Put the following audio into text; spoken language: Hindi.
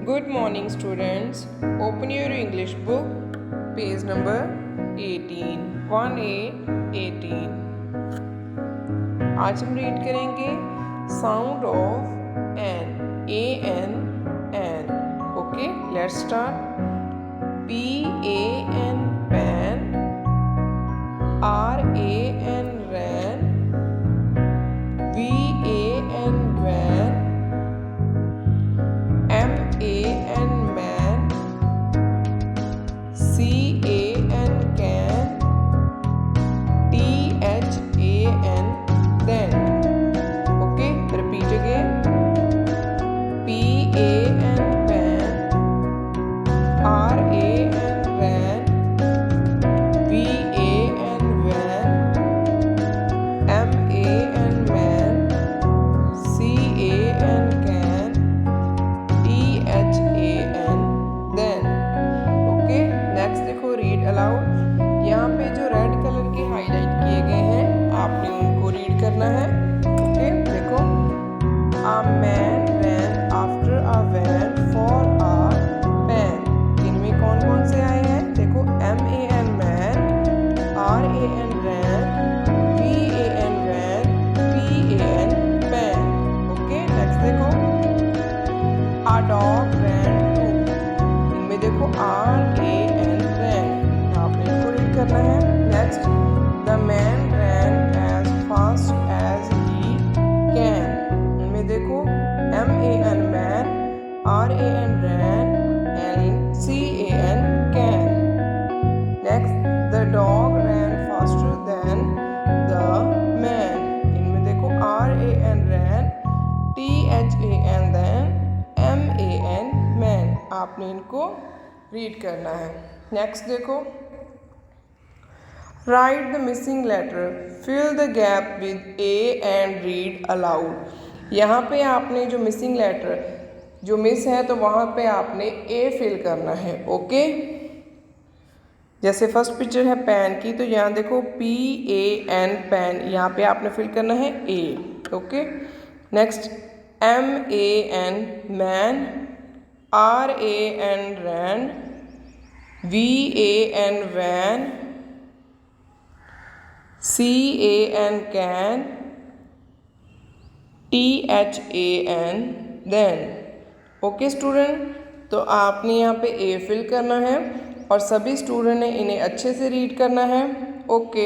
Good morning students. Open your English book, page number 18, 1A 18. आज हम रीड करेंगे sound of an, AN. Okay, let's start. PAN pan, RAN ran, VAN van, MAN man, CAN can, THAN then. Okay, repeat again. PAN pan, RAN ran, VAN van, MAN man, CAN can, THAN then. Okay, next देखो, रीड अलाउड. यहाँ पे जो रेड कलर के हाईलाइट किए गए हैं आपने उनको रीड करना है. ओके, देखो. A man ran after a van for a pen. इनमें कौन कौन से आए हैं? देखो, MAN man, RAN ran, VAN van, PAN pen. Okay, next देखो. A dog ran too. इनमें देखो RAN ran. आपने इनको रीड करना है. Next, the man ran as fast as he can. इनमें देखो MAN man, RAN ran, and CAN can. Next, the dog ran faster than the man. इनमें देखो RAN ran, THAN then, MAN man. आपने इनको रीड करना है. नेक्स्ट देखो, write the missing letter, fill the gap with A and read aloud. यहाँ पे आपने जो मिसिंग लेटर जो मिस है तो वहाँ पे आपने ए फिल करना है. ओके, जैसे फर्स्ट पिक्चर है पैन की, तो यहाँ देखो PAN पैन, यहाँ पे आपने फिल करना है A. Okay, next, MAN man, RAN ran, VAN van, CAN can, THAN than. Okay student, तो आपने यहाँ पे ए फिल करना है और सभी स्टूडेंट ने इन्हें अच्छे से रीड करना है. ओके.